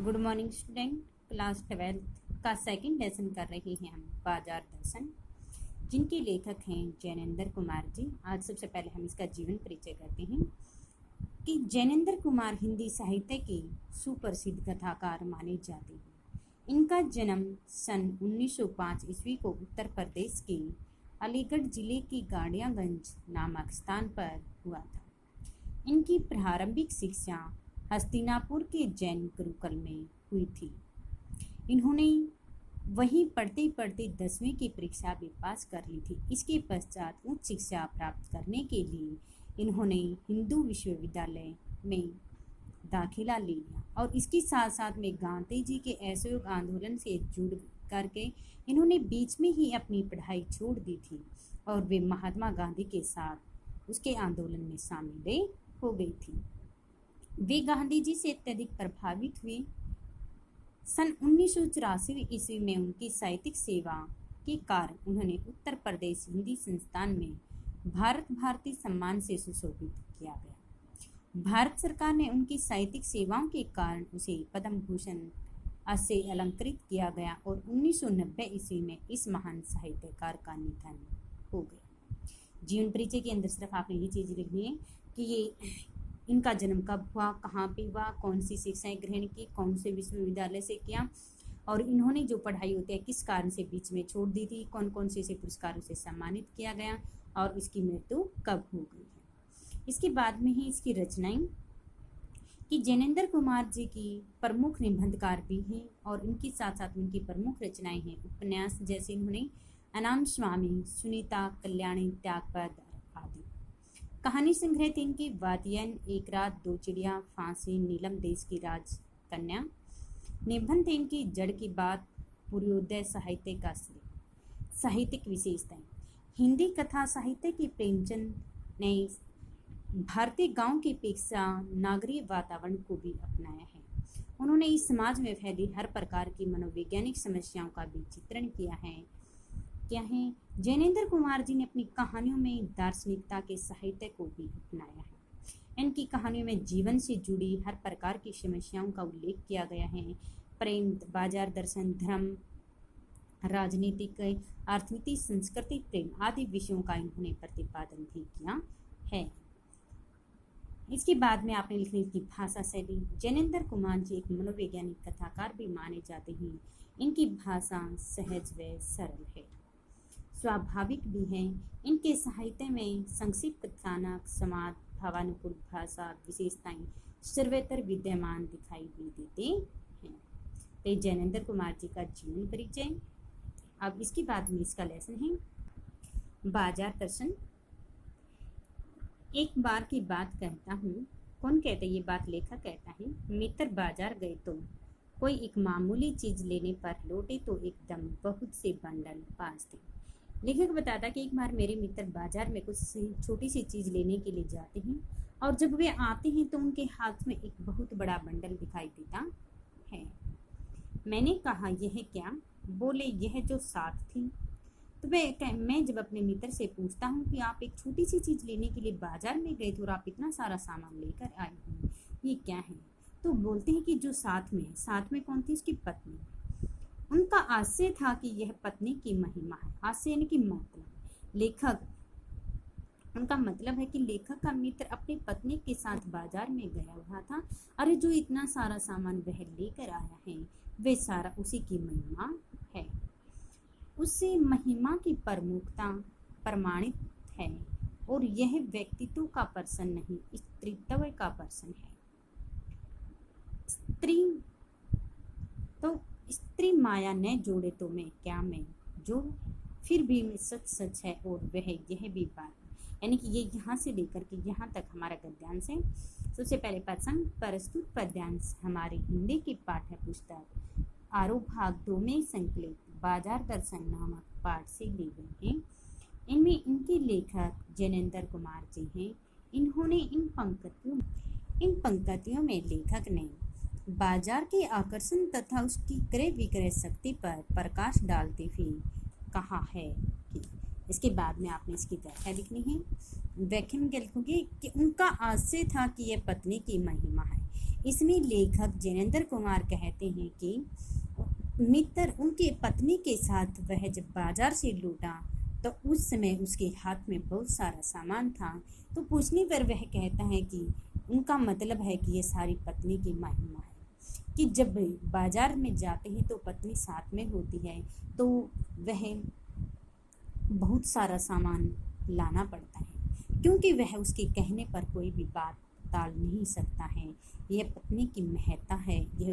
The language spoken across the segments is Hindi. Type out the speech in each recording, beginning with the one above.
Good morning student. क्लास 12 का सेकंड लेसन कर रहे हैं हम बाजार दर्शन, जिनके लेखक हैं जैनेंद्र कुमार जी। आज सबसे पहले हम इसका जीवन परिचय करते हैं कि जैनेंद्र कुमार हिंदी साहित्य के सुप्रसिद्ध कथाकार माने जाते हैं। इनका जन्म सन 1905 ईस्वी को उत्तर प्रदेश के अलीगढ़ जिले के गाड़ियागंज नामक स्थान पर हुआ था। इनकी प्रारंभिक शिक्षा हस्तिनापुर के जैन गुरुकुल में हुई थी। इन्होंने वहीं पढ़ते पढ़ते 10वीं की परीक्षा भी पास कर ली थी। इसके पश्चात उच्च शिक्षा प्राप्त करने के लिए इन्होंने हिंदू विश्वविद्यालय में दाखिला ले लिया और इसके साथ साथ में गांधी जी के असहयोग आंदोलन से जुड़ करके इन्होंने बीच में ही अपनी पढ़ाई छोड़ दी थी और वे महात्मा गांधी के साथ उसके आंदोलन में शामिल हो गई थी। वे गांधी जी से अत्यधिक प्रभावित हुए। सन 1984 ईस्वी में उनकी साहित्यिक सेवा के कारण उन्होंने उत्तर प्रदेश हिंदी संस्थान में भारत भारती सम्मान से सुशोभित किया गया। भारत सरकार ने उनकी साहित्यिक सेवाओं के कारण उसे पद्म भूषण से अलंकृत किया गया और 1990 ईस्वी में इस महान साहित्यकार का निधन हो गया। जीवन परिचय के अंदर सिर्फ आपने ये चीज़ लिखनी है कि ये इनका जन्म कब हुआ, कहाँ पे हुआ, कौन सी शिक्षाएं ग्रहण की, कौन से विश्वविद्यालय से किया और इन्होंने जो पढ़ाई होती है किस कारण से बीच में छोड़ दी थी, कौन कौन से पुरस्कारों से सम्मानित किया गया और इसकी मृत्यु कब हो गई है। इसके बाद में ही इसकी रचनाएं कि जैनेंद्र कुमार जी की प्रमुख निबंधकार भी हैं और इनके साथ साथ उनकी प्रमुख रचनाएं हैं उपन्यास, जैसे इन्होंने अनाम स्वामी, सुनीता, कल्याणी, त्यागपद आदि। कहानी संग्रह थे इनकी वादियन, एक रात, दो चिड़िया, फांसी, नीलम देश की राजकन्या। निबंध थे इनकी जड़ की बात, पूर्वोदय, साहित्य का श्री। साहित्यिक विशेषताएं, हिंदी कथा साहित्य की प्रेमचंद ने भारतीय गांव की अपेक्षा नागरीय वातावरण को भी अपनाया है। उन्होंने इस समाज में फैली हर प्रकार की मनोवैज्ञानिक समस्याओं का भी चित्रण किया है। जैनेंद्र कुमार जी ने अपनी कहानियों में दार्शनिकता के साहित्य को भी अपनाया है। इनकी कहानियों में जीवन से जुड़ी हर प्रकार की समस्याओं का उल्लेख किया गया है। प्रेम, बाजार दर्शन, धर्म, राजनीतिक, अर्थनीति, संस्कृति, प्रेम आदि विषयों का इन्होंने प्रतिपादन भी किया है। इसके बाद में आपने लिखने की भाषा शैली, जैनेंद्र कुमार जी एक मनोवैज्ञानिक कथाकार भी माने जाते हैं। इनकी भाषा सहज व सरल है, स्वाभाविक भी है। इनके साहित्य में संक्षिप्त कथानक, समाज, भावानुकूल भाषा विशेषताएं सर्वत्र विद्यमान दिखाई भी देते हैं। तो जैनेंद्र कुमार जी का जीवन परिचय। अब इसके बाद में इसका लेसन है बाजार दर्शन। एक बार की बात कहता हूँ, कौन कहता है ये बात? लेखक कहता है, मित्र बाजार गए तो कोई एक मामूली चीज लेने पर लौटे तो एकदम बहुत से बंडल पास थे। लेखक बताता कि एक बार मेरे मित्र बाजार में कुछ छोटी सी चीज लेने के लिए जाते हैं और जब वे आते हैं तो उनके हाथ में एक बहुत बड़ा बंडल दिखाई देता है। मैंने कहा, यह क्या? बोले, यह जो साथ थी। तो मैं जब अपने मित्र से पूछता हूँ कि आप एक छोटी सी चीज लेने के लिए बाजार में गए थे और आप इतना सारा सामान लेकर आए हैं, ये क्या है? तो बोलते हैं कि जो साथ में है। साथ में कौन थी? उसकी पत्नी। उनका आशय था कि यह पत्नी की महिमा है। आशय यानी कि मतलब। लेखक, उनका मतलब है कि लेखक का मित्र अपनी पत्नी के साथ बाजार में गया हुआ था। अरे जो इतना सारा सामान वह लेकर आया है वे सारा उसी की महिमा है। उससे महिमा की प्रमुखता प्रमाणित है और यह व्यक्तित्व का प्रश्न नहीं, स्त्रीत्व का प्रश्न है। स्त्री माया न जोड़े तो मैं क्या, मैं जो फिर भी सच सच है और वह यह भी बात। यानी कि ये यहाँ से लेकर के यहाँ तक हमारा गद्यांश है। सबसे पहले प्रसंग, प्रस्तुत पद्यांश हमारी हिंदी की पाठ्य पुस्तक आरोह भाग 2 में संकलित बाजार दर्शन नामक पाठ से ली गई है। इनमें इनके लेखक जैनेंद्र कुमार जी हैं। इन्होंने इन पंक्तियों में लेखक ने बाजार के आकर्षण तथा उसकी क्रय विक्रय शक्ति पर प्रकाश डालते हुए कहा है कि इसके बाद में आपने इसकी व्याख्या लिखनी है। व्याख्या में क्या लिखोगे कि उनका आशय था कि यह पत्नी की महिमा है। इसमें लेखक जैनेंद्र कुमार कहते हैं कि मित्र उनके पत्नी के साथ वह जब बाजार से लौटा तो उस समय उसके हाथ में बहुत सारा सामान था। तो पूछने पर वह कहता है कि उनका मतलब है कि ये सारी पत्नी की महिमा है कि जब बाजार में जाते हैं तो पत्नी साथ में होती है तो वह बहुत सारा सामान लाना पड़ता है, क्योंकि वह उसके कहने पर कोई भी बात टाल नहीं सकता है। यह पत्नी की महत्ता है, यह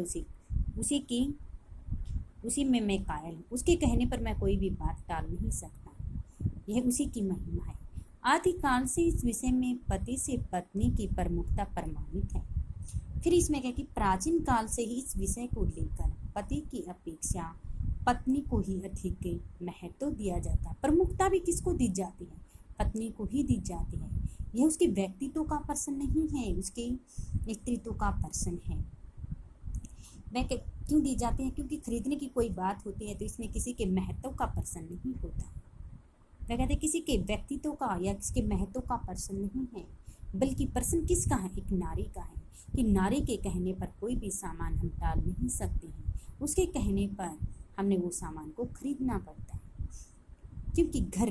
उसी में मैं कायल हूँ, उसके कहने पर मैं कोई भी बात टाल नहीं सकता, यह उसी की महिमा है। आदिकाल से इस विषय में पति से पत्नी की प्रमुखता प्रमाणित है। फिर इसमें क्या कि प्राचीन काल से ही इस विषय को लेकर पति की अपेक्षा पत्नी को ही अधिक महत्व दिया जाता है। प्रमुखता भी किसको दी जाती है? पत्नी को ही दी जाती है। यह उसके व्यक्तित्व का प्रश्न नहीं है, उसके स्त्रीत्व का प्रश्न है। वह क्यों दी जाती है? क्योंकि खरीदने की कोई बात होती है तो इसमें किसी के महत्व का प्रश्न नहीं होता। वह कहते हैं किसी के व्यक्तित्व का या किसके महत्व का प्रश्न नहीं है, बल्कि प्रश्न किसका है? एक नारी का है कि नारी के कहने पर कोई भी सामान हम टाल नहीं सकते हैं, उसके कहने पर हमने वो सामान को खरीदना पड़ता है, क्योंकि घर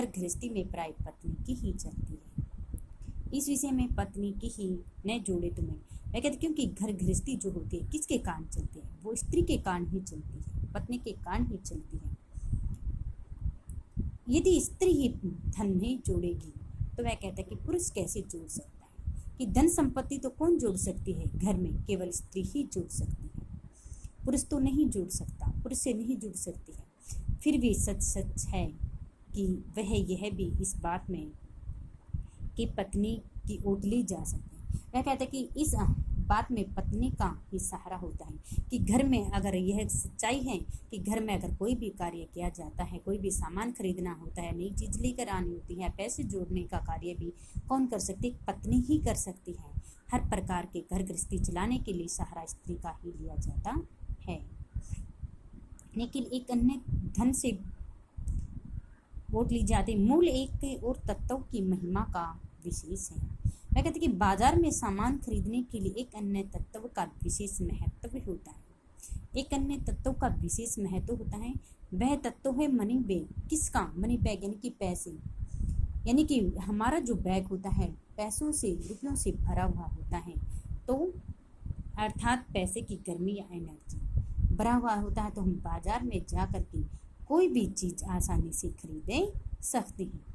गृहस्थी में प्राय पत्नी की ही चलती है। इस विषय में पत्नी की ही न जोड़े तुम्हें। मैं कहती क्योंकि घर गृहस्थी जो होती है किसके कारण चलती है? वो स्त्री के कारण ही चलती है, पत्नी के कारण ही चलती है। यदि स्त्री ही धन नहीं जोड़ेगी तो वह कहता है कि पुरुष कैसे जोड़ सकता है? कि धन संपत्ति तो कौन जोड़ सकती है? घर में केवल स्त्री ही जोड़ सकती है, पुरुष तो नहीं जोड़ सकता, पुरुष से नहीं जुड़ सकती है। फिर भी सच है कि वह यह भी इस बात में कि पत्नी की ओट ली जा सकती है। वह कहता है कि इस बात में पत्नी का ही सहारा होता है कि घर में अगर यह सच्चाई है कि घर में अगर कोई भी कार्य किया जाता है, कोई भी सामान खरीदना होता है, नई चीज़ लेकर आनी होती है, पैसे जोड़ने का कार्य भी कौन कर सकती है? पत्नी ही कर सकती है। हर प्रकार के घर गृहस्थी चलाने के लिए सहारा स्त्री का ही लिया जाता है। लेकिन एक अन्य धन से वोट ली जाती मूल एक और तत्व की महिमा का विशेष है। मैं कहती कि बाजार में सामान खरीदने के लिए एक अन्य तत्व का विशेष महत्व होता है। एक अन्य तत्व का विशेष महत्व होता है, वह तत्व है मनी बैग। किसका? मनी बैग यानी कि पैसे, यानी कि हमारा जो बैग होता है पैसों से, रुपयों से भरा हुआ होता है, तो अर्थात पैसे की गर्मी या एनर्जी भरा हुआ होता है, तो हम बाजार में जा कर के कोई भी चीज़ आसानी से खरीदे सकते हैं।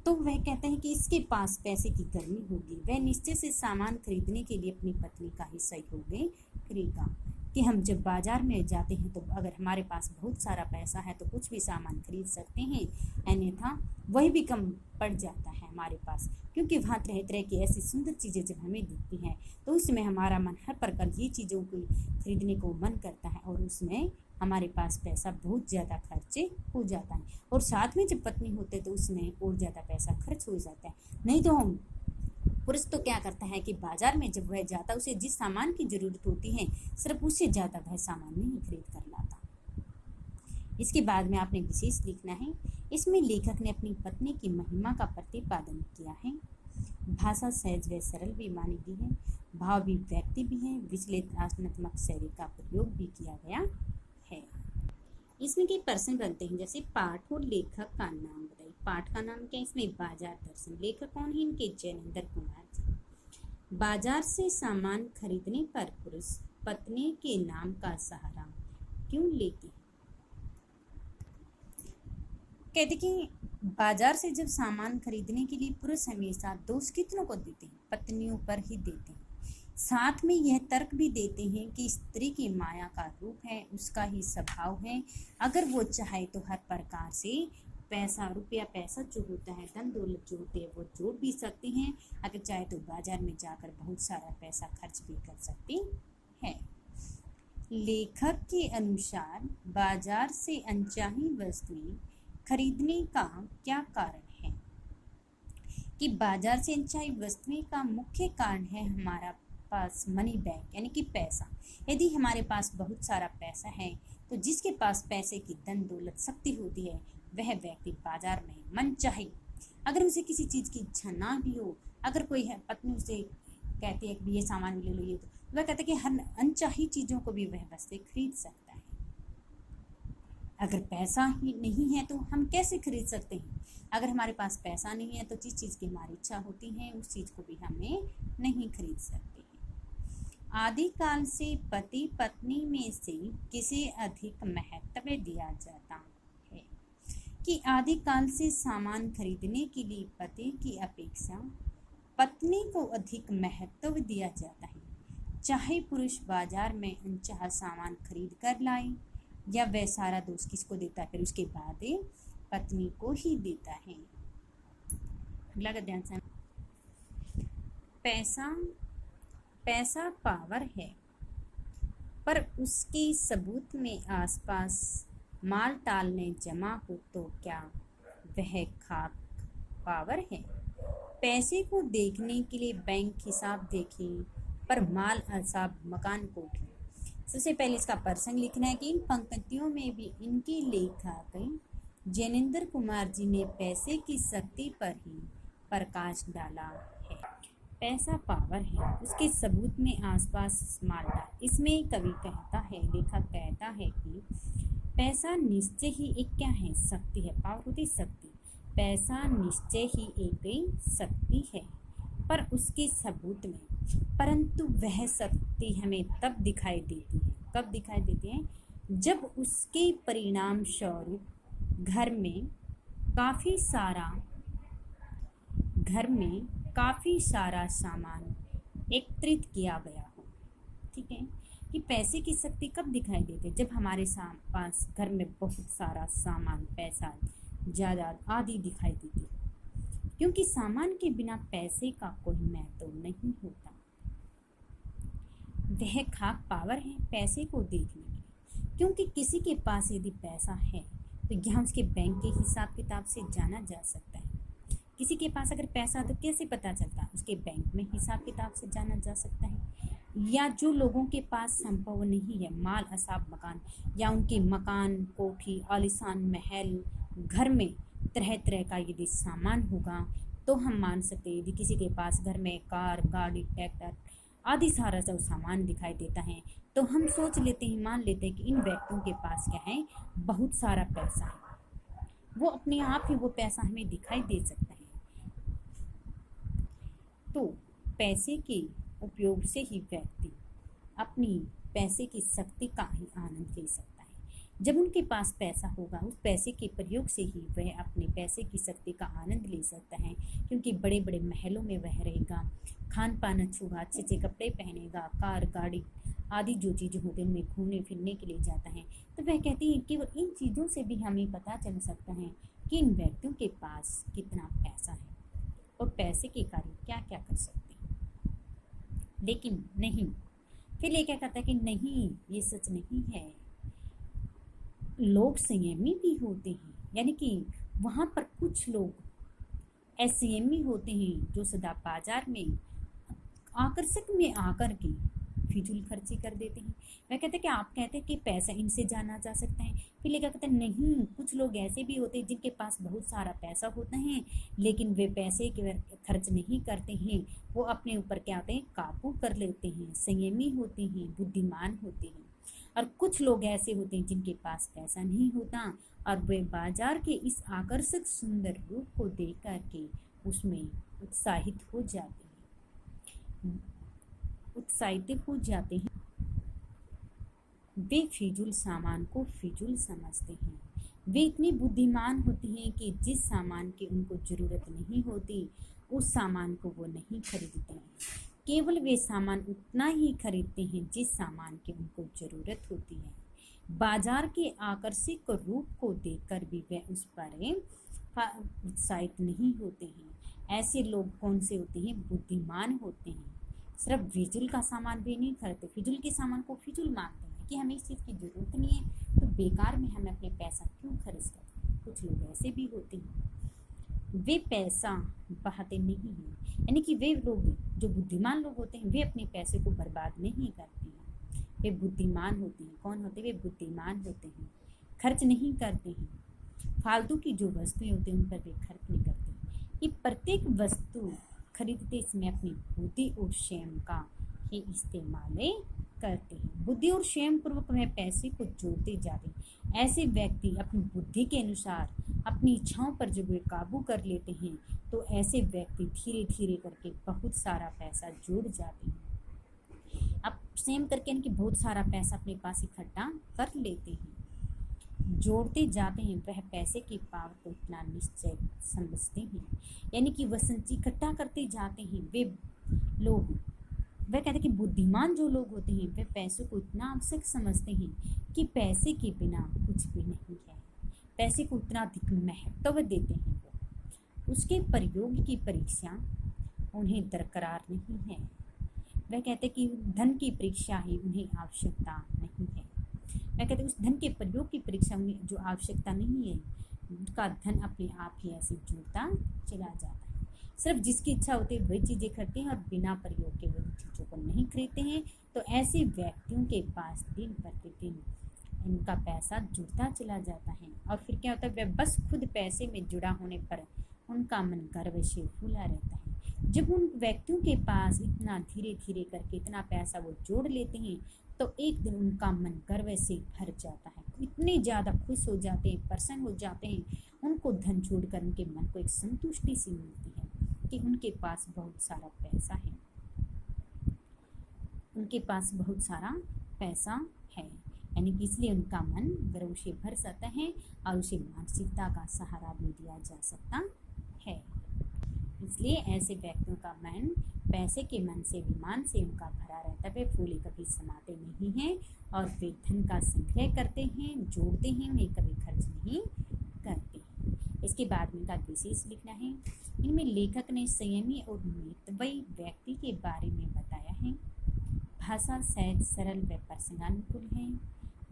तो वह कहते हैं कि इसके पास पैसे की गर्मी होगी, वह निश्चय से सामान खरीदने के लिए अपनी पत्नी का ही सहयोग करेगा। कि हम जब बाजार में जाते हैं तो अगर हमारे पास बहुत सारा पैसा है तो कुछ भी सामान खरीद सकते हैं, अन्यथा वही भी कम पड़ जाता है हमारे पास, क्योंकि वहाँ तरह तरह की ऐसी सुंदर चीज़ें जब हमें दिखती हैं तो उसमें हमारा मन हर प्रकार की चीज़ों को खरीदने को मन करता है, और उसमें हमारे पास पैसा बहुत ज़्यादा खर्च हो जाता है। और साथ में जब पत्नी होते तो उसमें और ज़्यादा पैसा खर्च हो जाता है। नहीं तो हम पुरुष तो क्या करता है कि बाजार में जब वह जाता उसे जिस सामान की ज़रूरत होती है सिर्फ उससे ज़्यादा वह सामान नहीं खरीद कर लाता। इसके बाद में आपने विशेष लिखना है। इसमें लेखक ने अपनी पत्नी की महिमा का प्रतिपादन किया है। भाषा सहज व सरल भी मानी गई है, भाव भी व्यक्ति भी है, विश्लेषणात्मक शैली का प्रयोग भी किया गया है। इसमें कई प्रश्न बनते हैं, जैसे पाठ और लेखक का नाम बताइए। पाठ का नाम क्या है? इसमें बाजार दर्शन। लेखक कौन है इनके? जैनेंद्र कुमार जी। बाजार से सामान खरीदने पर पुरुष पत्नी के नाम का सहारा क्यों लेते हैं? कहते कि बाजार से जब सामान खरीदने के लिए पुरुष हमेशा दोष कितनों को देते हैं? पत्नियों पर ही देते हैं। साथ में यह तर्क भी देते हैं कि स्त्री की माया का रूप है, उसका ही स्वभाव है, अगर वो चाहे तो हर प्रकार से पैसा जो होता है, धन दौलत जो होते हैं वो जोड़ भी सकती हैं, अगर चाहे तो बाजार में जाकर बहुत सारा पैसा खर्च भी कर सकती है। लेखक के अनुसार बाजार से अनचाही वस्तुएं खरीदने का क्या कारण है? कि बाजार से अनचाही वस्तुएं का मुख्य कारण है हमारा पास मनी बैग यानी कि पैसा। यदि हमारे पास बहुत सारा पैसा है तो जिसके पास पैसे की धन दौलत शक्ति होती है वह व्यक्ति बाजार में मन चाहे, अगर उसे किसी चीज़ की इच्छा ना भी हो, अगर कोई है पत्नी उसे कहते हैं कि ये सामान ले लो, ये तो वह कहता है कि हर अनचाही चीज़ों को भी वह वस्तु खरीद सकता है। अगर पैसा ही नहीं है तो हम कैसे खरीद सकते हैं? अगर हमारे पास पैसा नहीं है तो जिस चीज़ की हमारी इच्छा होती है उस चीज़ को भी हमें नहीं खरीद सकते हैं। आदिकाल से पति पत्नी में से किसे अधिक महत्व दिया जाता है? कि आदिकाल से सामान खरीदने के लिए पति की अपेक्षा पत्नी को अधिक महत्व दिया जाता है। चाहे पुरुष बाजार में अनचाहा सामान खरीद कर लाए या वह सारा दोष किसको देता है? फिर उसके बाद पत्नी को ही देता है। अगला का ध्यान से, पैसा पावर है, पर उसके सबूत में आसपास माल टाल ने जमा हो तो क्या वह खाक पावर है? पैसे को देखने के लिए बैंक हिसाब देखें, पर माल असाब मकान कोठी। सबसे पहले इसका प्रसंग लिखना है कि इन पंक्तियों में भी इनके लेखक जैनेंद्र कुमार जी ने पैसे की शक्ति पर ही प्रकाश डाला है। पैसा पावर है, उसके सबूत में आसपास माल डाल। इसमें कवि कहता है, लेखक कहता है कि पैसा निश्चय ही एक क्या है? शक्ति है। पावर होती शक्ति। पैसा निश्चय ही एक शक्ति है, पर उसके सबूत में, परंतु वह शक्ति हमें तब दिखाई देती है। कब दिखाई देती है? जब उसके परिणाम स्वरूप घर में काफ़ी सारा सामान एकत्रित किया गया हो। ठीक है, कि पैसे की शक्ति कब दिखाई देती है? जब हमारे पास घर में बहुत सारा सामान, पैसा, जायदाद आदि दिखाई देती है, क्योंकि सामान के बिना पैसे का कोई महत्व नहीं होता। वह खाक पावर है पैसे को देखने के लिए, क्योंकि किसी के पास यदि पैसा है तो यहाँ उसके बैंक के हिसाब किताब से जाना जा सकता है। किसी के पास अगर पैसा तो कैसे पता चलता है? उसके बैंक में हिसाब किताब से जाना जा सकता है। या जो लोगों के पास संभव नहीं है, माल असाब मकान, या उनके मकान, कोठी, आलीशान महल, घर में तरह तरह का यदि सामान होगा तो हम मान सकते हैं। यदि किसी के पास घर में कार, गाड़ी, ट्रैक्टर आदि सारा जो सामान दिखाई देता है तो हम सोच लेते हैं, मान लेते हैं कि इन व्यक्तियों के पास क्या है? बहुत सारा पैसा है। वो अपने आप ही वो पैसा हमें दिखाई दे सकता है। तो पैसे के उपयोग से ही व्यक्ति अपनी पैसे की शक्ति का ही आनंद ले सकता है। जब उनके पास पैसा होगा, उस पैसे के प्रयोग से ही वह अपने पैसे की शक्ति का आनंद ले सकता है, क्योंकि बड़े बड़े महलों में वह रहेगा, खान पान अच्छा होगा, अच्छे अच्छे कपड़े पहनेगा, कार, गाड़ी आदि जो चीज़ें होती हैं उनमें घूमने फिरने के लिए जाता है। तो वह कहती है केवल इन चीज़ों से भी हमें पता चल सकता है कि इन व्यक्तियों के पास कितना पैसा है और पैसे के कार्य क्या क्या कर सकते हैं। लेकिन नहीं, फिर ये क्या कहता है कि नहीं, ये सच नहीं है। लोग संयमी भी होते हैं, यानी कि वहाँ पर कुछ लोग असंयमी होते हैं जो सदा बाजार में आकर्षक में आकर के फिजूल खर्ची कर देते हैं। वह कहते हैं कि आप कहते हैं कि पैसा इनसे जाना जा सकता है, फिर लेकर कहते हैं नहीं, कुछ लोग ऐसे भी होते हैं जिनके पास बहुत सारा पैसा होता है लेकिन वे पैसे के खर्च नहीं करते हैं। वो अपने ऊपर क्या होते हैं? काबू कर लेते हैं, संयमी होते हैं, बुद्धिमान होते हैं। और कुछ लोग ऐसे होते हैं जिनके पास पैसा नहीं होता और वे बाजार के इस आकर्षक सुंदर रूप को देख करके उसमें उत्साहित हो जाते हैं। वे फिजूल सामान को फिजूल समझते हैं। वे इतने बुद्धिमान होते हैं कि जिस सामान की उनको ज़रूरत नहीं होती उस सामान को वो नहीं खरीदते हैं। केवल वे सामान उतना ही खरीदते हैं जिस सामान की उनको ज़रूरत होती है। बाजार के आकर्षक रूप को देखकर भी वे उस पर उत्साहित नहीं होते हैं। ऐसे लोग कौन से होते हैं? बुद्धिमान होते हैं। सिर्फ फिजूल का सामान भी नहीं खरीदते, फिजूल के सामान को फिजूल मानते हैं कि हमें इस चीज़ की ज़रूरत नहीं है तो बेकार में हमें अपने पैसा क्यों खर्च करते हैं। कुछ लोग ऐसे भी होते हैं। वे पैसा बहाते नहीं हैं, यानी कि वे लोग जो बुद्धिमान लोग होते हैं वे अपने पैसे को बर्बाद नहीं करते हैं। वे बुद्धिमान होते हैं। कौन होते हैं? वे बुद्धिमान होते हैं, खर्च नहीं करते हैं। फालतू की जो वस्तुएं होती हैं उन पर वे खर्च नहीं करते। ये प्रत्येक वस्तु खरीदते समय अपनी बुद्धि और संयम का ही इस्तेमाल करते हैं। बुद्धि और संयम पूर्वक वह पैसे को जोड़ते जाते हैं। ऐसे व्यक्ति अपनी बुद्धि के अनुसार अपनी इच्छाओं पर जब वे काबू कर लेते हैं तो ऐसे व्यक्ति धीरे धीरे करके बहुत सारा पैसा जोड़ जाते हैं। अब संयम करके इनकी बहुत सारा पैसा अपने पास इकट्ठा कर लेते हैं, जोड़ते जाते हैं। वह पैसे की पावर को इतना निश्चय समझते हैं, यानी कि वह संचय इकट्ठा करते जाते हैं। वे लोग, वह कहते हैं कि बुद्धिमान जो लोग होते हैं वे पैसों को इतना आवश्यक समझते हैं कि पैसे के बिना कुछ भी नहीं है। पैसे को उतना अधिक महत्व देते हैं वो, उसके प्रयोग की परीक्षा उन्हें दरकरार नहीं है। वह कहते हैं कि धन की परीक्षा ही उन्हें आवश्यकता नहीं है। वह कहते हैं उस धन के प्रयोग की परीक्षा उन्हें जो आवश्यकता नहीं है, उनका धन अपने आप ही ऐसे जुड़ता चला जाता है। सिर्फ जिसकी इच्छा होती है वही चीज़ें खरीदते हैं और बिना प्रयोग के वही चीज़ों को नहीं खरीदते हैं। तो ऐसे व्यक्तियों के पास दिन प्रतिदिन इनका पैसा जुड़ता चला जाता है। और फिर क्या होता है, वह बस खुद पैसे में जुड़ा होने पर उनका मन गर्व से फूला रहता है। जब उन व्यक्तियों के पास इतना धीरे धीरे करके इतना पैसा वो जोड़ लेते हैं तो एक दिन उनका मन गर्व से भर जाता है। इतने ज़्यादा खुश हो जाते हैं, प्रसन्न हो जाते हैं, उनको धन जोड़कर उनके मन को एक संतुष्टि सी मिलती है कि उनके पास बहुत सारा पैसा है, उनके पास बहुत सारा पैसा है, यानी कि इसलिए उनका मन गर्व से भर जाता है और उसे मानसिकता का सहारा भी दिया जा सकता है। इसलिए ऐसे व्यक्तियों का मन पैसे के मन से, विमान से उनका भरा रहता है। वे फूले कभी समाते नहीं हैं और वे धन का संग्रह करते हैं, जोड़ते हैं, उन्हें कभी खर्च नहीं करते। इसके बाद में इनका विशेष लिखना है। इनमें लेखक ने संयमी और मितव्ययी व्यक्ति के बारे में बताया है। भाषा सहज, सरल व प्रसंगानुकूल है।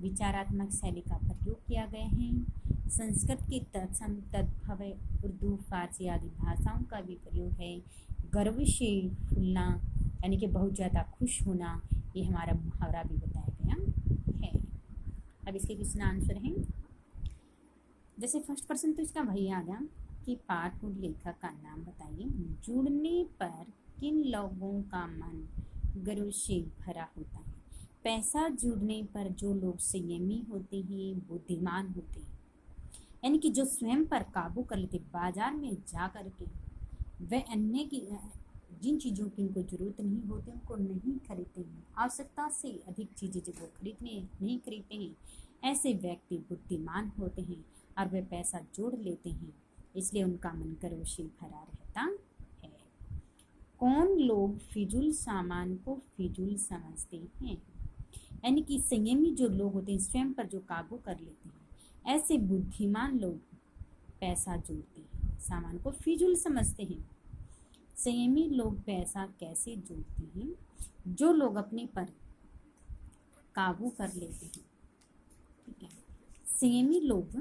विचारात्मक शैली का प्रयोग किया गया है। संस्कृत के तत्सम तद्भव, उर्दू, फारसी आदि भाषाओं का भी प्रयोग है। गर्व से फूलना यानी कि बहुत ज़्यादा खुश होना, ये हमारा मुहावरा भी बताया गया है। अब इसके क्वेश्चन आंसर हैं। जैसे फर्स्ट पर्सन तो इसका वही आ गया कि पाठ और लेखक का नाम बताइए। जुड़ने पर किन लोगों का मन गर्व से भरा होता है? पैसा जुड़ने पर जो लोग संयमी होते हैं, बुद्धिमान होते हैं, यानी कि जो स्वयं पर काबू कर लेते, बाजार में जा कर के वह अन्य की जिन चीज़ों की उनको जरूरत नहीं होती उनको नहीं खरीदते हैं। आवश्यकता से अधिक चीज़ें जब वो नहीं खरीदते हैं, ऐसे व्यक्ति बुद्धिमान होते हैं और वे पैसा जोड़ लेते हैं, इसलिए उनका मन गर्व से भरा रहता है। कौन लोग फिजूल सामान को फिजूल समझते हैं? यानी कि संयमी जो लोग होते हैं, स्वयं पर जो काबू कर लेते हैं, ऐसे बुद्धिमान लोग पैसा जोड़ते हैं, सामान को फिजूल समझते हैं। संयमी लोग पैसा कैसे जोड़ते हैं? जो लोग अपने पर काबू कर लेते हैं, ठीक है। संयमी लोग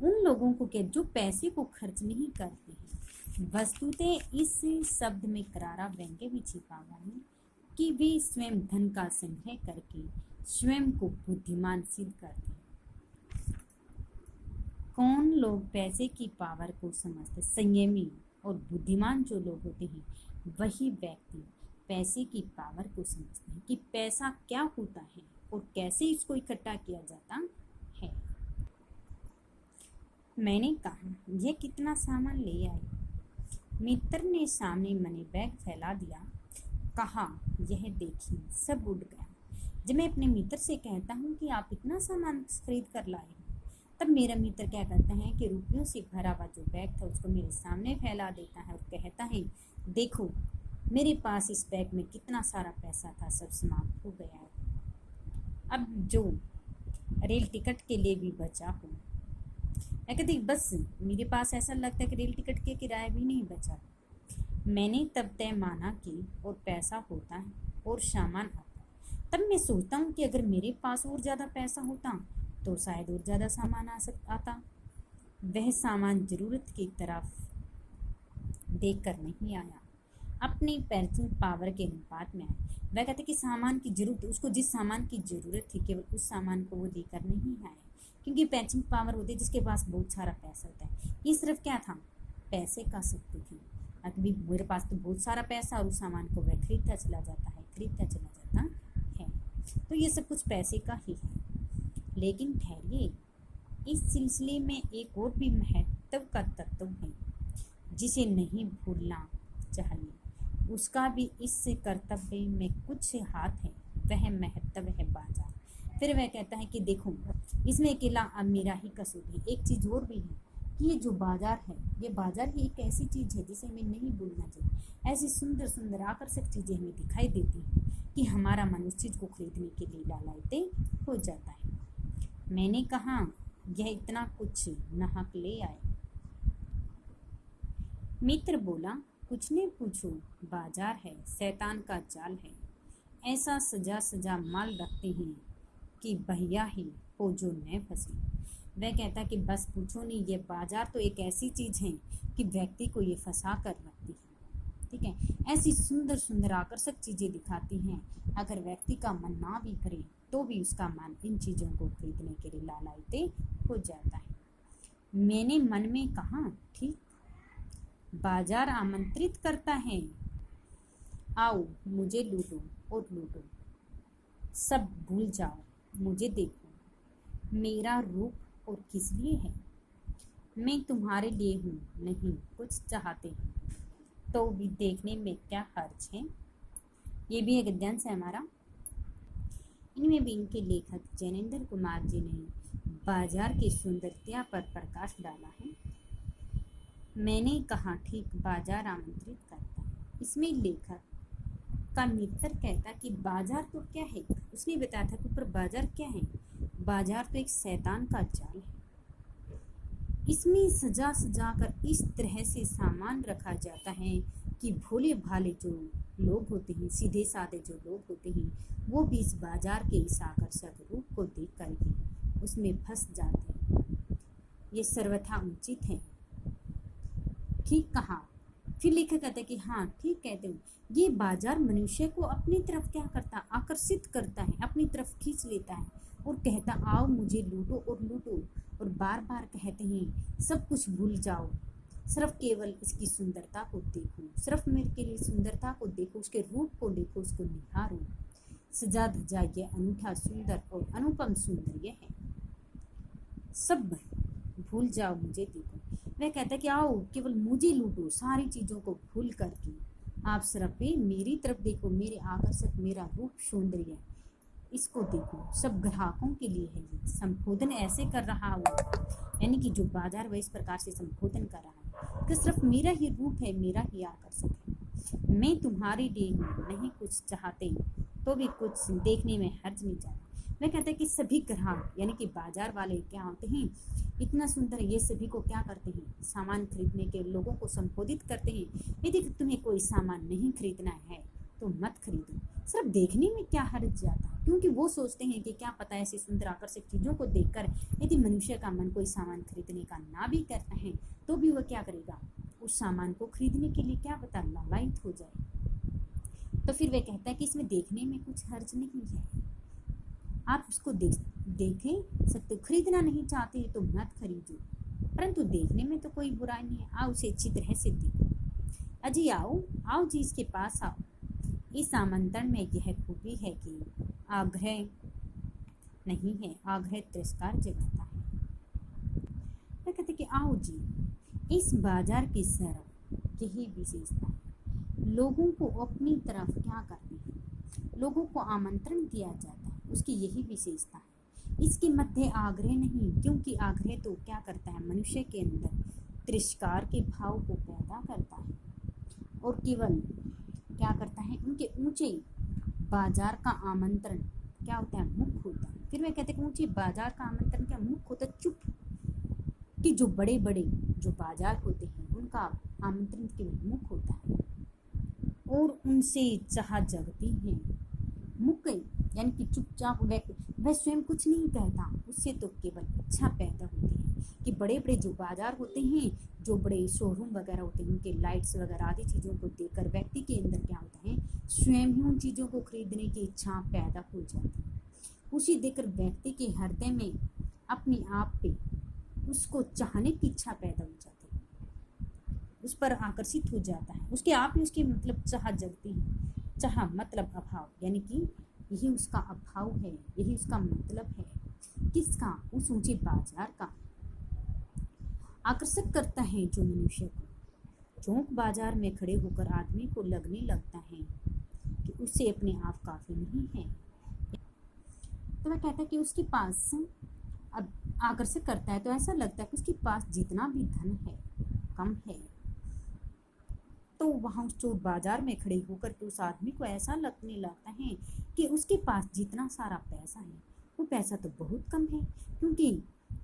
उन लोगों को क्या जो पैसे को खर्च नहीं करते हैं। वस्तुतः इस शब्द में करारा व्यंग्य भी छिपा हुआ है कि वे स्वयं धन का संग्रह करके स्वयं को बुद्धिमान सिद्ध करते हैं। कौन लोग पैसे की पावर को समझते? संयमी और बुद्धिमान जो लोग होते हैं वही व्यक्ति पैसे की पावर को समझते हैं कि पैसा क्या होता है और कैसे इसको इकट्ठा किया जाता है। मैंने कहा, यह कितना सामान ले आई? मित्र ने सामने मनी बैग फैला दिया। कहा, यह देखिए, सब उड़ गया। जब मैं अपने मित्र से कहता हूँ कि आप इतना सामान खरीद कर लाए हो, तब मेरा मित्र क्या करता है कि रुपयों से भरा हुआ जो बैग था उसको मेरे सामने फैला देता है और कहता है, देखो मेरे पास इस बैग में कितना सारा पैसा था, सब समाप्त हो गया है। अब जो रेल टिकट के लिए भी बचा हो, मैं कहती बस मेरे पास ऐसा लगता है कि रेल टिकट के किराया भी नहीं बचा। मैंने तब तय माना कि और पैसा होता है और सामान आता। तब मैं सोचता हूँ कि अगर मेरे पास और ज़्यादा पैसा होता तो शायद और ज़्यादा सामान आता। वह सामान ज़रूरत की तरफ देखकर नहीं आया, अपनी पैर्चिंग पावर के अनुपात में आया। वह कहते कि सामान की जरूरत, उसको जिस सामान की ज़रूरत थी केवल उस सामान को वो देकर नहीं आया, क्योंकि पैर्चिंग पावर होती है जिसके पास बहुत सारा पैसा होता है। ये सिर्फ क्या था? पैसे का शक्ति थी। अभी मेरे पास तो बहुत सारा पैसा और उस सामान को वह खरीदता चला जाता है, खरीदता चला जाता है। तो ये सब कुछ पैसे का ही है। लेकिन ठहरिए, इस सिलसिले में एक और भी महत्व का तत्व है जिसे नहीं भूलना चाहिए। उसका भी इस कर्तव्य में कुछ हाथ है, वह महत्व है बाजार। फिर वह कहता है कि देखो, इसमें अकेला अब मेरा ही कसूर है। एक चीज़ और भी है कि ये जो बाजार है, ये बाजार ही एक ऐसी चीज़ है जिसे हमें नहीं भूलना चाहिए। ऐसी सुंदर सुंदर आकर्षक चीज़ें हमें दिखाई देती हैं कि हमारा मन उस चीज़ को खरीदने के लिए लालायित हो जाता है। मैंने कहा, यह इतना कुछ नाहक ले आए। मित्र बोला, कुछ ने पूछो, बाजार है, शैतान का जाल है। ऐसा सजा सजा माल रखते हैं कि भैया ही हो जो न फंसे। वह कहता कि बस पूछो नहीं, ये बाजार तो एक ऐसी चीज़ है कि व्यक्ति को ये फंसा कर रखती है। ठीक है, ऐसी सुंदर सुंदर आकर्षक चीज़ें दिखाती हैं, अगर व्यक्ति का मन ना भी करे तो भी उसका मन इन चीज़ों को खरीदने के लिए लालायित हो जाता है। मैंने मन में कहा, ठीक, बाजार आमंत्रित करता है, आओ मुझे लूटो और लूटो, सब भूल जाओ, मुझे देखो, मेरा रूप और किस लिए है, मैं तुम्हारे लिए हूँ, नहीं कुछ चाहते हैं तो भी देखने में क्या हर्ज है। ये भी एक गद्यांश है हमारा। इनमें भी इनके लेखक जैनेंद्र कुमार जी ने बाजार की सुंदरता पर प्रकाश डाला है। मैंने कहा, ठीक, बाजार आमंत्रित करता है। इसमें लेखक का मित्र कहता कि बाजार तो क्या है। उसने बताया था कि पर बाजार क्या है। बाजार तो एक शैतान का जाल है। इसमें सजा सजा कर इस तरह से सामान रखा जाता है कि भोले भाले जो लोग होते हैं, सीधे साधे जो लोग होते हैं, वो भी इस बाजार के इस आकर्षक रूप को देख कर ही उसमें फंस जाते हैं। ये सर्वथा उचित है। ठीक कहा। फिर लेखक कहते हैं कि हाँ, ठीक कहते हो, ये बाजार मनुष्य को अपनी तरफ क्या करता है, आकर्षित करता है, अपनी तरफ खींच लेता है और कहता, आओ मुझे लूटो और लूटो, और बार बार कहते हैं सब कुछ भूल जाओ, सिर्फ केवल इसकी सुंदरता को देखो, सिर्फ मेरे के लिए सुंदरता को देखो, उसके रूप को देखो, उसको निहारो। सजा धजा ये अनूठा सुंदर और अनुपम सौंदर्य है, सब भूल जाओ, मुझे देखो। वह कहता है कि आओ केवल मुझे लूटो, सारी चीज़ों को भूल करके आप सिर्फ मेरी तरफ देखो, मेरे आकर्षक, मेरा रूप सौंदर्य, इसको देखो, सब ग्राहकों के लिए है। ये संबोधन ऐसे कर रहा हूँ, यानी कि जो बाजार वह इस प्रकार से संबोधन कर रहा है कि सिर्फ मेरा ही रूप है, मेरा ही आकर्षक है, मैं तुम्हारे लिए हूँ, नहीं कुछ चाहते तो भी कुछ देखने में हर्ज नहीं जाता। मैं कहता है कि सभी ग्राहक यानी कि बाजार वाले क्या होते हैं, इतना सुंदर, ये सभी को क्या करते हैं, सामान खरीदने के लोगों को संबोधित करते हैं। यदि तुम्हें कोई सामान नहीं खरीदना है तो मत खरीदो, सिर्फ देखने में क्या हर्ज जाता है, क्योंकि वो सोचते हैं कि क्या पता ऐसी सुंदर आकर्षक चीज़ों को देखकर यदि मनुष्य का मन कोई सामान खरीदने का ना भी करता है तो भी वह क्या करेगा, उस सामान को खरीदने के लिए क्या पता लालायित हो जाए। तो फिर वह कहता है कि इसमें देखने में कुछ हर्ज नहीं है, आप उसको देखें सकते, खरीदना नहीं चाहते तो मत खरीदो, परंतु देखने में तो कोई बुराई नहीं है, आओ उसे अच्छी तरह से देखो। अजी आओ, आओ जी इसके पास आओ। इस आमंत्रण में यह खूबी है कि आग्रह नहीं है, आग्रह तिरस्कार जगाता है। मैं कहते कि आओ जी, इस बाजार की सरफ यही विशेषता है, लोगों को अपनी तरफ क्या करते हैं, लोगों को आमंत्रण दिया जाता है, उसकी यही विशेषता है। इसके मध्य आग्रह नहीं, क्योंकि आग्रह तो क्या करता है, मनुष्य के अंदर तिरस्कार के भाव को पैदा करता है और केवल क्या करता है, उनके ऊंचे बाजार का आमंत्रण क्या होता है, मुख होता है। फिर मैं कहते हैं ऊंचे बाजार का आमंत्रण क्या मुख होता है, चुप, कि जो बड़े बड़े जो बाजार होते हैं उनका आमंत्रण केवल मुख होता है और उनसे चाह जगती है। मुख यानी कि चुपचाप वह स्वयं कुछ नहीं कहता, उससे तो केवल इच्छा पैदा होती है कि बड़े बड़े जो बाजार होते हैं, जो बड़े शोरूम वगैरह होते हैं, उनके लाइट्स वगैरह आदि चीज़ों को देखकर व्यक्ति के अंदर क्या होता है, स्वयं ही उन चीज़ों को खरीदने की इच्छा पैदा हो जाती है। उसी देखकर व्यक्ति के हृदय में अपने आप पे उसको चाहने की इच्छा पैदा हो जाती है। उस पर आकर्षित हो जाता है, उसके आप ही उसकी मतलब चाह जगती है। चाह मतलब अभाव, यानी कि यही उसका अभाव है, यही उसका मतलब है। किसका? उस ऊंचे बाजार का। आकर्षक करता है जो मनुष्य को। चौक बाजार में खड़े होकर आदमी को लगने लगता है कि उससे अपने आप काफी नहीं है। तो वह कहता है कि उसके पास अब आकर्षक करता है, तो ऐसा लगता है कि उसके पास जितना भी धन है कम है। तो वहाँ उस चोर बाजार में खड़े होकर के उस आदमी को ऐसा लगने लगता है कि उसके पास जितना सारा पैसा है वो पैसा तो बहुत कम है, क्योंकि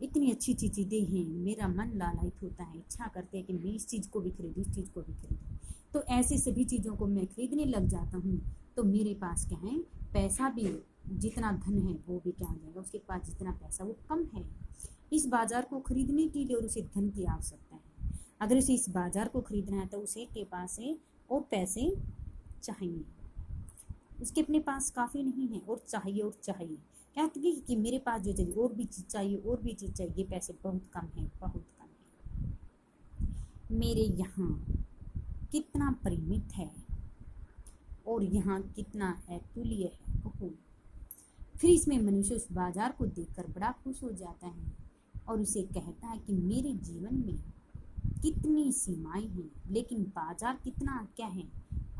इतनी अच्छी अच्छी चीज़ें हैं। मेरा मन लालायित होता है, इच्छा करते हैं कि मैं इस चीज़ को भी खरीदूँ, इस चीज़ को भी खरीदूँ। तो ऐसे सभी चीज़ों को मैं खरीदने लग जाता हूँ। तो मेरे पास क्या है, पैसा भी, जितना धन है वो भी क्या हो जाएगा, उसके पास जितना पैसा वो कम है। इस बाजार को खरीदने के लिए और उसे धन की आवश्यकता है। अगर उसे इस बाजार को खरीदना है तो उसे के पास से और पैसे चाहिए, उसके अपने पास काफ़ी नहीं है और चाहिए और चाहिए। कहते हैं कि मेरे पास जो चाहिए और भी चीज़ चाहिए और भी चीज़ चाहिए, पैसे बहुत कम है, बहुत कम है। मेरे यहाँ कितना परिमित है और यहाँ कितना अतुल्य है। ओहो। फिर इसमें मनुष्य उस बाजार को देखकर बड़ा खुश हो जाता है और उसे कहता है कि मेरे जीवन में कितनी सीमाएं हैं, लेकिन बाजार कितना क्या है,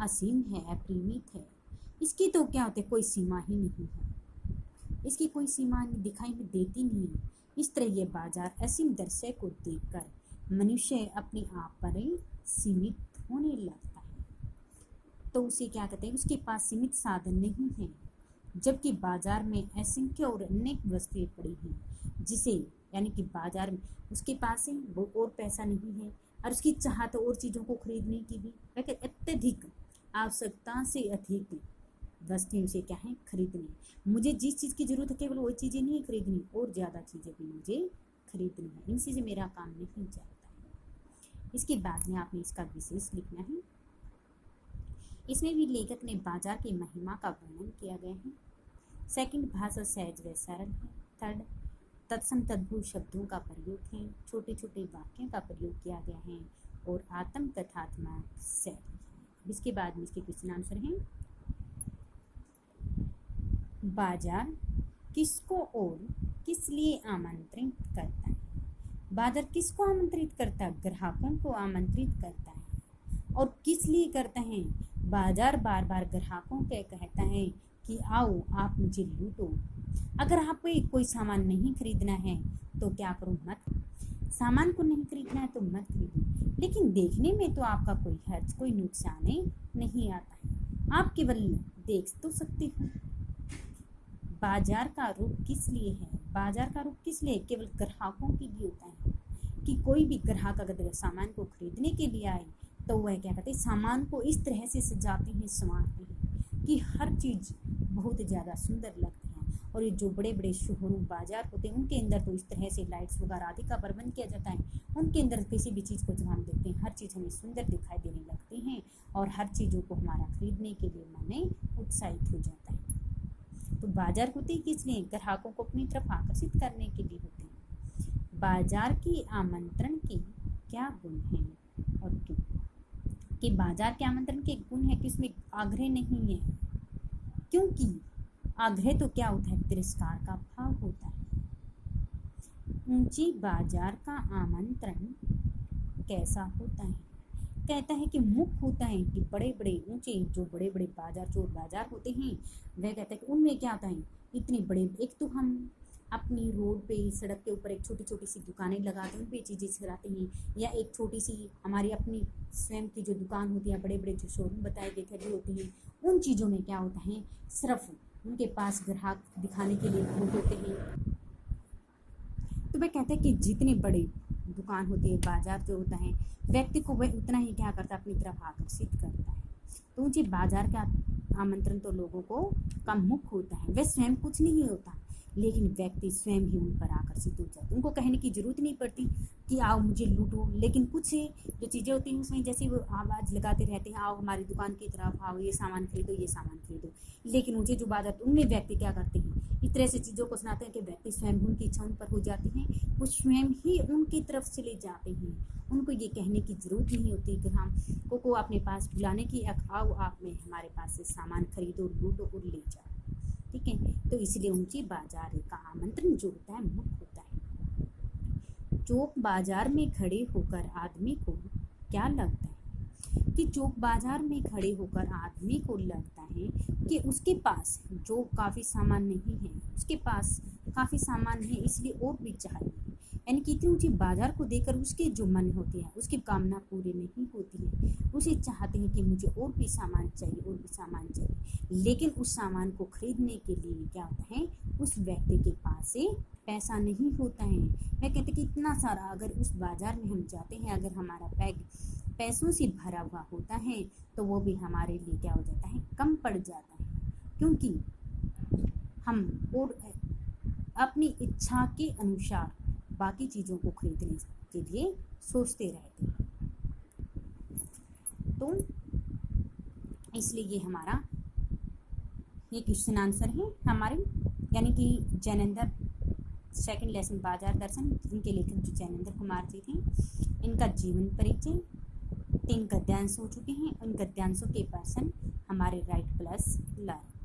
असीम है, अपरिमित है। इसकी तो क्या होते, कोई सीमा ही नहीं है, इसकी कोई सीमा दिखाई में देती नहीं। इस तरह ये बाजार असीम दृश्य को देखकर मनुष्य अपने आप पर सीमित होने लगता है। तो उसे क्या कहते हैं, उसके पास सीमित साधन नहीं है, जबकि बाजार में असंख्य और अनेक वस्तुएं पड़ी हैं, जिसे यानी कि बाजार में उसके पास है वो और पैसा नहीं है, और उसकी चाहत और चीज़ों को खरीदने की भी अत्यधिक आवश्यकता से अधिक वस्तुएं उसे क्या है, खरीदनी। मुझे जिस चीज़ की जरूरत है केवल वही चीज़ें नहीं खरीदनी, और ज़्यादा चीज़ें भी मुझे खरीदनी है, इनसे से मेरा काम नहीं चलता है। इसके बाद में आपने इसका विशेष लिखना है। इसमें भी लेखक ने बाजार की महिमा का वर्णन किया गया है। सेकंड, भाषा सहज व सरल है। थर्ड, तत्सम तद्भुत शब्दों का प्रयोग है, छोटे छोटे वाक्यों का प्रयोग किया गया है, और आत्म कथात्मक शैली है। इसके बाद में इसके क्वेश्चन आंसर हैं। बाजार किसको और किस लिए आमंत्रित करता है? बाजार किसको आमंत्रित करता है? ग्राहकों को आमंत्रित करता है। और किस लिए करता है? बाजार बार बार ग्राहकों के कहता है कि आओ आप मुझे लूटो। अगर आपको कोई सामान नहीं खरीदना है तो क्या करो, मत। सामान को नहीं खरीदना है तो मत खरीदो, लेकिन देखने में तो आपका कोई हर्ज, कोई नुकसान नहीं आता है, आप केवल देख तो सकते हो। बाजार का रूप किस लिए है? बाजार का रूप किस लिए? केवल ग्राहकों के लिए होता है, कि कोई भी ग्राहक अगर सामान को खरीदने के लिए आए तो वह क्या कहते हैं, सामान को इस तरह से सजाते हैं, संवारते हैं कि हर चीज़ बहुत ज़्यादा सुंदर लगती है। और ये जो बड़े बड़े शोरूम बाजार होते हैं उनके अंदर तो इस तरह से लाइट्स वगैरह आदि का प्रबंध किया जाता है। उनके अंदर किसी भी चीज़ को जब हम देखते हैं, हर चीज़ हमें सुंदर दिखाई देने लगती हैं और हर चीज़ों को हमारा खरीदने के लिए मन उत्साहित हो जाता है। तो बाजार होते ही किस लिए? ग्राहकों को अपनी तरफ आकर्षित करने के लिए होते हैं। बाजार की आमंत्रण के क्या गुण हैं और क्यों? कि बाजार के आमंत्रण के गुण है कि उसमें आग्रह नहीं है, क्योंकि आग्रह तो क्या होता है, तिरस्कार का भाव होता है। ऊंचे बाजार का आमंत्रण कैसा होता है? कहता है कि मुख्य होता है कि बड़े बड़े ऊंचे जो बड़े बड़े बाजार, चोर बाजार होते हैं, वह कहता है कि उनमें क्या होता है, इतने बड़े, एक तो हम अपनी रोड पे, सड़क के ऊपर एक छोटी छोटी सी दुकानें लगाते हैं, उन पे चीज़ें चढ़ाते हैं, या एक छोटी सी हमारी अपनी स्वयं की जो दुकान होती है, बड़े बड़े जो शोरूम बताए गए थे होते हैं, उन चीज़ों में क्या होता है, सिर्फ उनके पास ग्राहक दिखाने के लिए वो होते हैं। तो वह कहते हैं कि जितने बड़े दुकान होती है, बाजार जो होता है, व्यक्ति को वह उतना ही क्या करता है, अपनी तरफ आकर्षित करता है। तो ऊंचे बाजार का आमंत्रण तो लोगों को का मुख्य होता है, वह स्वयं कुछ नहीं होता, लेकिन व्यक्ति स्वयं ही उन पर आकर्षित हो जाते। उनको कहने की जरूरत नहीं पड़ती कि आओ मुझे लूटो, लेकिन कुछ जो चीज़ें होती हैं उसमें जैसे वो आवाज़ लगाते रहते हैं, आओ हमारी दुकान की तरफ आओ, ये सामान खरीदो, ये सामान खरीदो। लेकिन मुझे जो बात उनमें व्यक्ति क्या करते हैं, इस तरह से चीज़ों को सुनाते हैं कि व्यक्ति स्वयं उनकी इच्छा उन पर हो जाती है, वो स्वयं ही उनकी तरफ चले जाते हैं। उनको ये कहने की ज़रूरत नहीं होती कि हम को अपने पास बुलाने की, आओ आप में हमारे पास से सामान खरीदो, लूटो और ले जाओ। ठीक है, तो इसलिए ऊंची बाजार का आमंत्रण जो होता है मुक्त होता है। चौक बाजार में खड़े होकर आदमी को क्या लगता है कि चौक बाजार में खड़े होकर आदमी को लगता है कि उसके पास जो काफ़ी सामान नहीं है, उसके पास काफ़ी सामान है इसलिए और भी चाहिए। यानी कि इतनी ऊंची बाजार को देखकर उसके जो मन होते हैं, उसकी कामना पूरी नहीं होती है। उसे चाहते हैं कि मुझे और भी सामान चाहिए, और भी सामान चाहिए, लेकिन उस सामान को खरीदने के लिए क्या होता है, उस व्यक्ति के पास से पैसा नहीं होता है। मैं कहते कि इतना सारा अगर उस बाजार में हम जाते हैं, अगर हमारा बैग पैसों से भरा हुआ होता है तो वो भी हमारे लिए क्या हो जाता है, कम पड़ जाता है, क्योंकि हम और अपनी इच्छा के अनुसार बाकी चीज़ों को खरीदने के लिए सोचते रहते हैं। तो इसलिए ये हमारा ये क्वेश्चन आंसर है हमारे, यानी कि जैनेंद्र सेकंड लेसन बाजार दर्शन, जिनके लेखक जो जैनेंद्र कुमार जी थे, इनका जीवन परिचय 3 गद्यांश हो चुके हैं। उन गद्यांशों के पर्सन हमारे राइट प्लस लर्न।